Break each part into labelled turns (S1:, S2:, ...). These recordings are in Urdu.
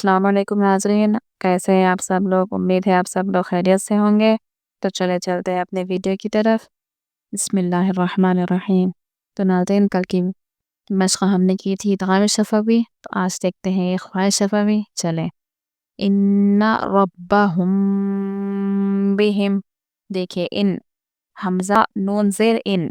S1: السلام علیکم ناظرین، کیسے ہیں آپ سب لوگ؟ امید ہے آپ سب لوگ خیریت سے ہوں گے۔ تو چلے چلتے ہیں اپنے ویڈیو کی طرف۔ بسم اللہ الرحمن الرحیم۔ تو ناظرین، کل کی مشق ہم نے کی تھی ادغام شفوی، تو آج دیکھتے ہیں اخفاء شفوی۔ چلیں، ان ربہم بہم، دیکھیے ان حمزہ نون زیر ان،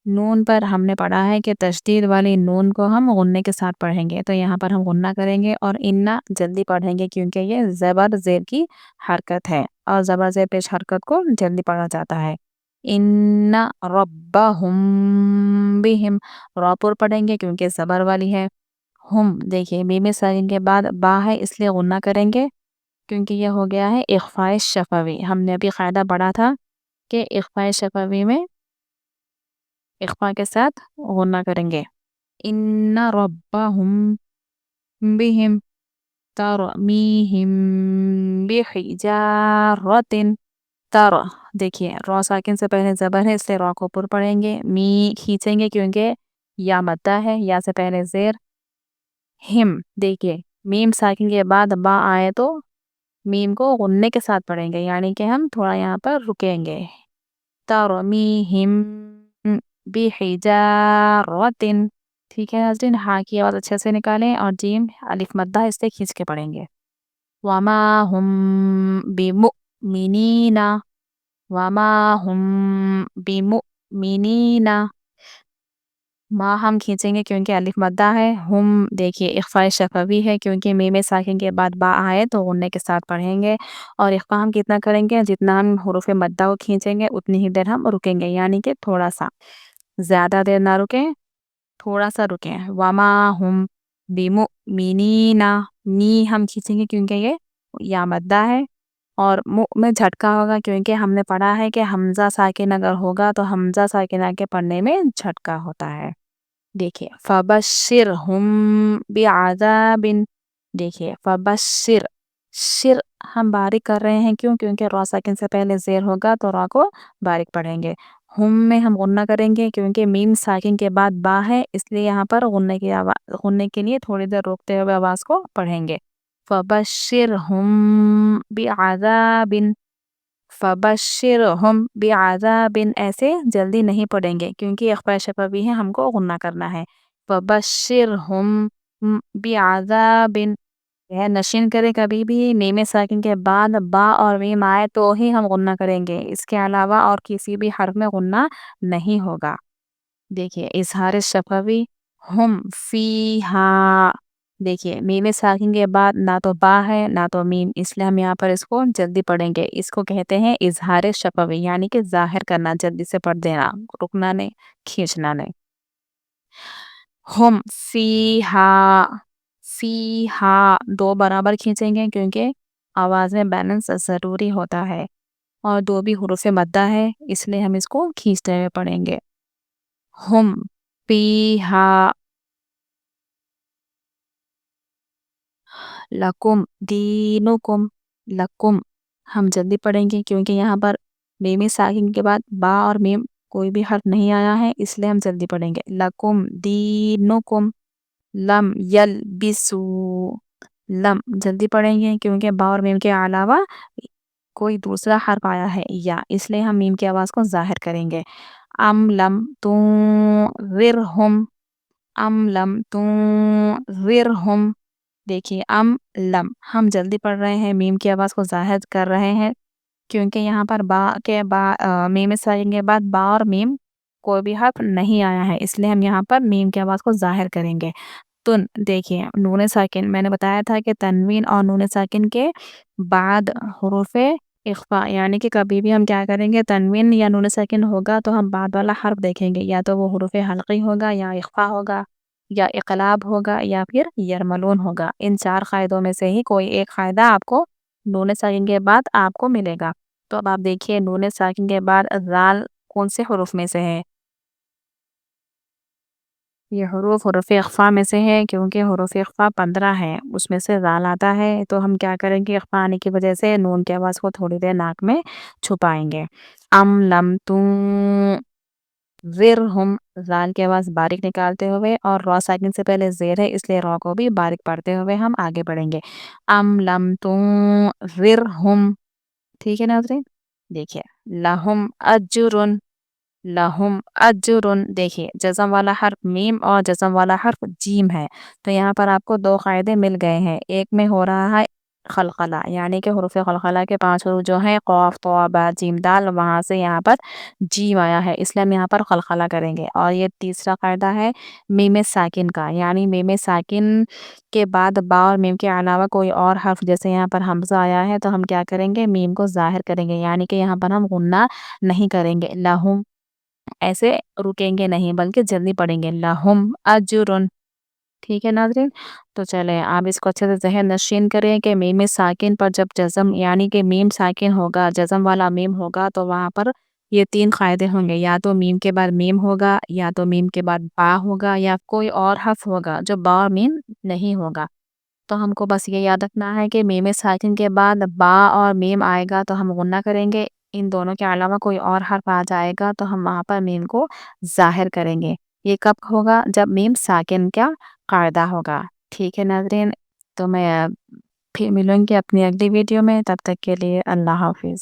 S1: نون پر ہم نے پڑھا ہے کہ تشدید والی نون کو ہم غنے کے ساتھ پڑھیں گے، تو یہاں پر ہم غنہ کریں گے اور انا جلدی پڑھیں گے کیونکہ یہ زبر زیر کی حرکت ہے اور زبر زیر پیش حرکت کو جلدی پڑھا جاتا ہے۔ ان ربہم بہم، را پر پڑھیں گے کیونکہ زبر والی ہے۔ ہم، دیکھیے میم ساکن کے بعد با ہے اس لیے غنہ کریں گے کیونکہ یہ ہو گیا ہے اخفاء شفوی۔ ہم نے ابھی قاعدہ پڑھا تھا کہ اخفاء شفوی میں اخفاء کے ساتھ غنہ کریں گے۔ ان ربہم بہم ترمیہم بحجارۃ، تر، دیکھیے را ساکن سے پہلے زبر ہے اس لیے را کو پر پڑھیں گے، می کھینچیں گے کیونکہ یا مدہ ہے، یا سے پہلے زیر، ہم، دیکھیے میم ساکن کے بعد با آئے تو میم کو غنے کے ساتھ پڑھیں گے، یعنی کہ ہم تھوڑا یہاں پر رکیں گے۔ ترمیہم بحجارۃ، ٹھیک ہے ناظرین، ہاں کی آواز اچھے سے نکالیں اور جیم الف مدہ اس سے کھینچ کے پڑھیں گے۔ وما ہم بمؤمنین، وما ہم بمؤمنین، ما ہم کھینچیں گے کیونکہ الف مدہ ہے، ہم دیکھیے اخفاء شفوی ہے کیونکہ میم ساکن کے بعد با آئے تو غنے کے ساتھ پڑھیں گے، اور اخفاء ہم کتنا کریں گے؟ جتنا ہم حروف مدہ کو کھینچیں گے اتنی ہی دیر ہم رکیں گے، یعنی کہ تھوڑا سا، زیادہ دیر نہ رکیں، تھوڑا سا رکیں۔ وما ہم بمؤمنین، نی ہم کھینچیں گے کیونکہ یہ یا مدہ ہے، اور مؤ میں جھٹکا ہوگا کیونکہ ہم نے پڑھا ہے کہ حمزہ ساکن اگر ہوگا تو حمزہ ساکنہ کے پڑھنے میں جھٹکا ہوتا ہے۔ دیکھیے فبشرہم بعذاب، دیکھیے فبشر، شر ہم باریک کر رہے ہیں کیونکہ را ساکن سے پہلے زیر ہوگا تو را کو باریک پڑھیں گے۔ ہم میں ہم غنہ کریں گے کیونکہ میم ساکن کے بعد با ہے اس لیے یہاں پر غنے کے لیے تھوڑی دیر روکتے ہوئے آواز کو پڑھیں گے۔ فبشرہم بعذاب، فبشرہم بعذاب، ایسے جلدی نہیں پڑھیں گے کیونکہ اخفاء شفوی ہے، ہم کو غنہ کرنا ہے۔ فبشرہم بعذاب، نشین کرے کبھی بھی میم ساکن کے بعد با اور میم آئے تو ہی ہم غنہ کریں گے، اس کے علاوہ اور کسی بھی حرف میں غنہ نہیں ہوگا۔ دیکھیے اظہار شفوی، ہم فیہا، دیکھیے میم ساکن کے بعد نہ تو با ہے نہ تو میم، اس لیے ہم یہاں پر اس کو جلدی پڑھیں گے، اس کو کہتے ہیں اظہار شفوی، یعنی کہ ظاہر کرنا، جلدی سے پڑھ دینا، رکنا نہیں، کھینچنا نہیں۔ ہم فیہا، فیہا دو برابر کھینچیں گے کیونکہ آواز میں بیلنس ضروری ہوتا ہے، اور دو بھی حروف مدہ ہے اس لیے ہم اس کو کھینچتے ہوئے پڑھیں گے۔ ہم فیہا لکم دینکم، لکم ہم جلدی پڑھیں گے کیونکہ یہاں پر میم ساکن کے بعد با اور میم کوئی بھی حرف نہیں آیا ہے اس لیے ہم جلدی پڑھیں گے۔ لکم دینکم، لم یلبسو، لم جلدی پڑھیں گے کیونکہ با اور میم کے علاوہ کوئی دوسرا حرف آیا ہے یا، اس لیے ہم میم کی آواز کو ظاہر کریں گے۔ ام لم تنذرہم، ام لم تنذرہم، دیکھیے ام لم ہم جلدی پڑھ رہے ہیں، میم کی آواز کو ظاہر کر رہے ہیں کیونکہ یہاں پر با کے میم ساکن کے بعد با اور میم کوئی بھی حرف نہیں آیا ہے اس لیے ہم یہاں پر میم کی آواز کو ظاہر کریں گے۔ تن، دیکھیے نون ساکن، میں نے بتایا تھا کہ تنوین اور نون ساکن کے بعد حروف اخفاء، یعنی کہ کبھی بھی ہم کیا کریں گے، تنوین یا نون ساکن ہوگا تو ہم بعد والا حرف دیکھیں گے، یا تو وہ حروف حلقی ہوگا یا اخفاء ہوگا یا اقلاب ہوگا یا پھر یرملون ہوگا۔ ان چار قاعدوں میں سے ہی کوئی ایک قاعدہ آپ کو نون ساکن کے بعد آپ کو ملے گا۔ تو اب آپ دیکھیے نون ساکن کے بعد ذال کون سے حروف میں سے ہے؟ یہ حروف اخفاء میں سے ہے کیونکہ حروف اخفاء 15 ہے، اس میں سے ذال آتا ہے، تو ہم کیا کریں گے، اخفاء آنے کی وجہ سے نون کی آواز کو تھوڑی دیر ناک میں چھپائیں گے۔ ام لم تم، ذرہم، زال کی آواز باریک نکالتے ہوئے، اور را ساکن سے پہلے زیر ہے اس لیے را کو بھی باریک پڑھتے ہوئے ہم آگے بڑھیں گے. ام لم تنذرہم. ٹھیک ہے ناظرین. دیکھیے لہم اجرن، لہم اجرن. دیکھیے جزم والا حرف میم اور جزم والا حرف جیم ہے، تو یہاں پر آپ کو دو قاعدے مل گئے ہیں. ایک میں ہو رہا ہے خلقلہ، یعنی کہ حروف خلقلہ کے 5 حروف جو ہیں قاف طا با جیم دال، وہاں سے یہاں پر جیم آیا ہے اس لیے ہم یہاں پر خلقلہ کریں گے. اور یہ تیسرا قاعدہ ہے میم ساکن کا، یعنی میم ساکن کے بعد با اور میم کے علاوہ کوئی اور حرف، جیسے یہاں پر حمزہ آیا ہے تو ہم کیا کریں گے، میم کو ظاہر کریں گے، یعنی کہ یہاں پر ہم غنہ نہیں کریں گے. لہم ایسے رکیں گے نہیں بلکہ جلدی پڑھیں گے. لہم اجرن. ٹھیک ہے ناظرین. تو چلیں آپ اس کو اچھے سے ذہن نشین کریں کہ میم ساکن پر جب جزم، یعنی کہ میم ساکن ہوگا، جزم والا میم ہوگا، تو وہاں پر یہ 3 قاعدے ہوں گے، یا تو میم کے بعد میم ہوگا، یا تو میم کے بعد با ہوگا، یا کوئی اور حرف ہوگا جو با اور میم نہیں ہوگا. تو ہم کو بس یہ یاد رکھنا ہے کہ میم ساکن کے بعد با اور میم آئے گا تو ہم غنہ کریں گے، ان دونوں کے علاوہ کوئی اور حرف آ جائے گا تو ہم وہاں پر میم کو ظاہر کریں گے. یہ کب ہوگا؟ جب میم ساکن کا قاعدہ ہوگا. ٹھیک ہے ناظرین. تو میں پھر ملوں گی اپنی اگلی ویڈیو میں، تب تک کے لیے اللہ حافظ.